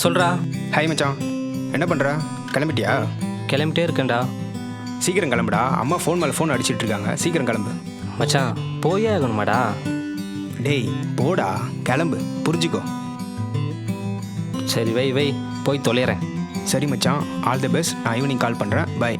சொல்கிறா. ஹாய் மச்சான், என்ன பண்ணுற? கிளம்பிட்டியா? கிளம்பிட்டே இருக்கேன்டா. சீக்கிரம் கிளம்புடா, அம்மா ஃபோன் மேலே ஃபோன் அடிச்சிட்டு இருக்காங்க. சீக்கிரம் கிளம்பு மச்சான். போயே ஆகணுமாடா? டேய் போடா, கிளம்பு, புரிஞ்சுக்கோ. சரி வை வை, போய் தொலைகிறேன். சரி மச்சான், ஆல் தி பெஸ்ட். நான் ஈவினிங் கால் பண்ணுறேன். பை.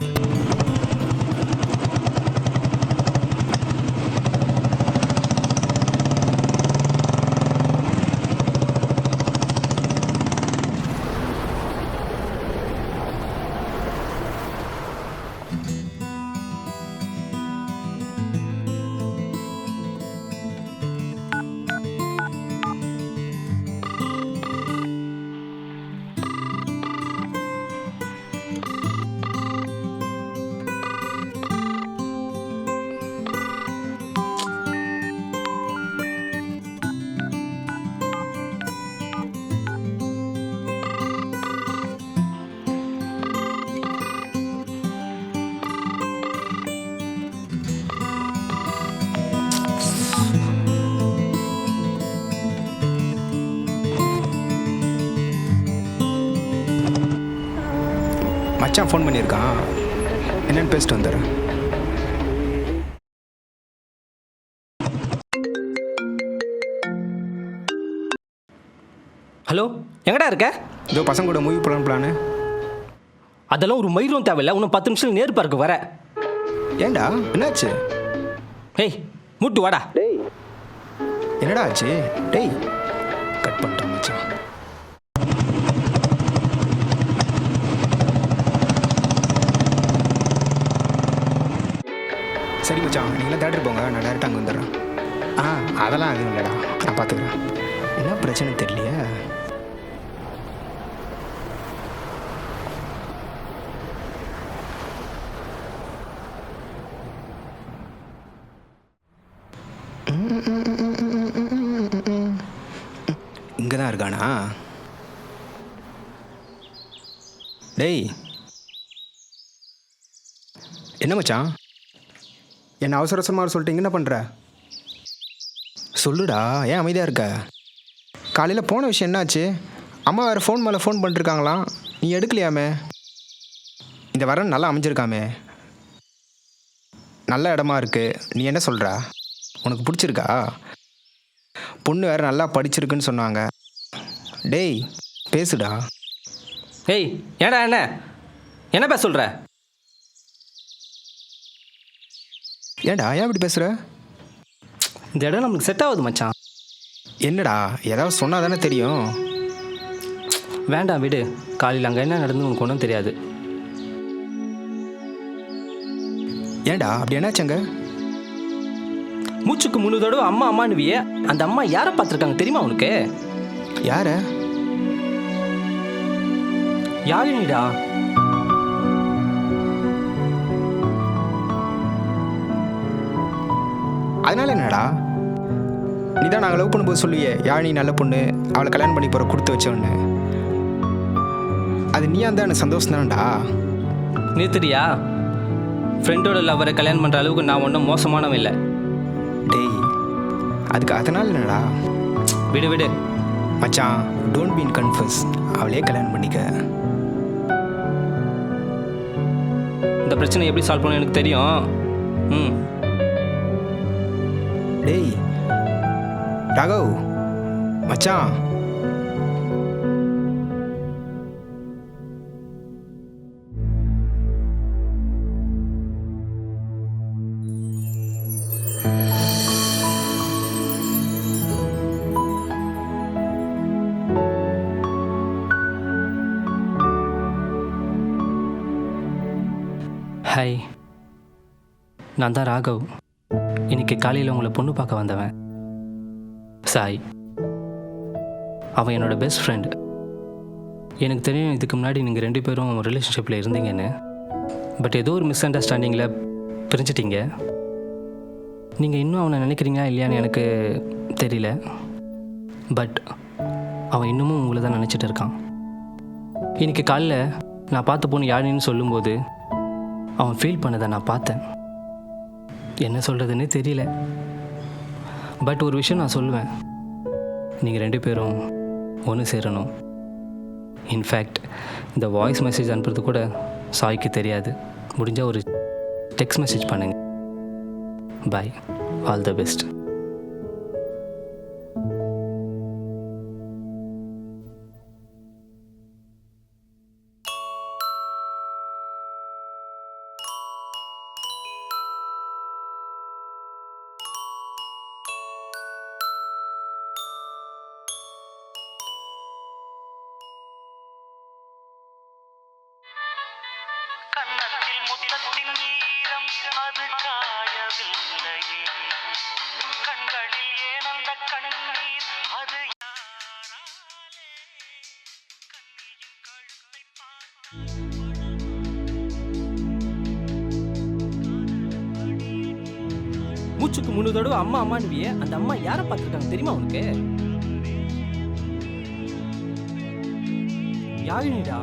மச்சான் ஃபோன் பண்ணியிருக்கான், என்னென்னு பேசிட்டு வந்துடுறேன். ஹலோ, எங்கடா இருக்க? இதோ பசங்க கூட மூவி போகலான்னு பிளானு. அதெல்லாம் ஒரு மயிரும் தேவையில்லை. இன்னும் 10 நிமிஷம் நேர் பார்க்க வர. ஏண்டா, என்னாச்சு? ஹேய் மூட்டு வாடா. டேய் என்னடா ஆச்சு? டேய் கட் பண்ணிட்டான் மச்சான். சரி மச்சான், நீங்களாம் தேட்டர் போங்க, நான் டேரெக்டாக அங்கே வந்துடுறேன். அதெல்லாம் எதுவும் இல்லைடா, நான் பார்த்துக்கிறேன். என்ன பிரச்சனை தெரியலையே. இங்கே தான் இருக்கானா? டேய் என்ன மச்சான், என்ன அவசர அவசரமாக சொல்லிட்டு இங்கே என்ன பண்ணுற? சொல்லுடா, ஏன் அமைதியாக இருக்க? காலையில் போன விஷயம் என்னாச்சு? அம்மா வேறு ஃபோன் மேலே ஃபோன் பண்ணிருக்காங்களாம், நீ எடுக்கலையாமே? இந்த வரன் நல்லா அமைஞ்சிருக்காமே, நல்ல இடமா இருக்குது. நீ என்ன சொல்கிற? உனக்கு பிடிச்சிருக்கா? பொண்ணு வேறு நல்லா படிச்சிருக்குன்னு சொன்னாங்க. டேய் பேசுடா. ஹேய் ஏடா, என்ன பேச சொல்கிற? ஏன்டா, ஏன் இப்படி பேசுகிற? இந்த இடம் நமக்கு செட் ஆகுது மச்சான். என்னடா, ஏதாவது சொன்னால் தானே தெரியும். வேண்டாம் விடு. காலையில் அங்கே என்ன நடந்து உனக்கு ஒன்றும் தெரியாது. ஏன்டா அப்படி என்னாச்சங்க? மூச்சுக்கு 3 தடவை அம்மா அம்மானுவியே, அந்த அம்மா யாரை பார்த்துருக்காங்க தெரியுமா உனக்கு? யார? யாழினிடா. அதனால என்னடா? நீ தான் நாங்கள் லவ் பண்ணும்போது சொல்லுவியே, யாழினி நல்ல பொண்ணு, அவளை கல்யாணம் பண்ணி போகிற கொடுத்து வச்சவொன்னு. அது நீயா இருந்தா எனக்கு சந்தோஷம் தானடா. நிறுத்துறியா? ஃப்ரெண்டோட லவ்வரை கல்யாணம் பண்ணுற அளவுக்கு நான் ஒன்றும் மோசமானவன் இல்லை. டேய் அதுக்கு அதனால என்னடா? விடு விடு மச்சான், டோன்ட் பீன் கன்ஃபஸ். அவளே கல்யாணம் பண்ணிக்க. இந்த பிரச்சனை எப்படி சால்வ் பண்ணணும் எனக்கு தெரியும். டேய் ராகவ் மச்சான். ஹாய், நான் தான் ராகவ். இன்னைக்கு காலையில் உங்களை பொண்ணு பார்க்க வந்தவன் சாய். அவன் என்னோட பெஸ்ட் ஃப்ரெண்டு. எனக்கு தெரியும் இதுக்கு முன்னாடி நீங்கள் 2 பேரும் ரிலேஷன்ஷிப்பில் இருந்தீங்கன்னு. பட் ஏதோ ஒரு மிஸ் அண்டர்ஸ்டாண்டிங்கில் பிரிஞ்சிட்டீங்க. நீங்கள் இன்னும் அவனை நினைக்கிறீங்களா இல்லையான்னு எனக்கு தெரியல. பட் அவன் இன்னமும் உங்களை தான் நினச்சிட்டு இருக்கான். இன்னைக்கு காலைல நான் பார்த்த பொண்ணு யாழினின்னு சொல்லும்போது அவன் ஃபீல் பண்ணதை நான் பார்த்தேன். என்ன சொல்கிறதுன்னு தெரியல. பட் ஒரு விஷயம் நான் சொல்லுவேன், நீங்கள் 2 பேரும் ஒன்று சேரணும். இன்ஃபேக்ட் இந்த வாய்ஸ் மெசேஜ் அனுப்புறது கூட சாய்க்கு தெரியாது. முடிஞ்சால் ஒரு டெக்ஸ்ட் மெசேஜ் பண்ணுங்க. Bye, all the best. கன்னத்தில் முத்தத்தின் ஈரம் அது காயவில்லையே, கண்களில் ஏன் அந்த கண்ணீர் அது யாராலே, கண்ணியின் கழுத்தை மூச்சுக்கு 3 தடவை அம்மா அம்மானுவியே, அந்த அம்மா யாரை பார்த்துருக்காங்க தெரியுமா உனக்கு? யாழினிடா.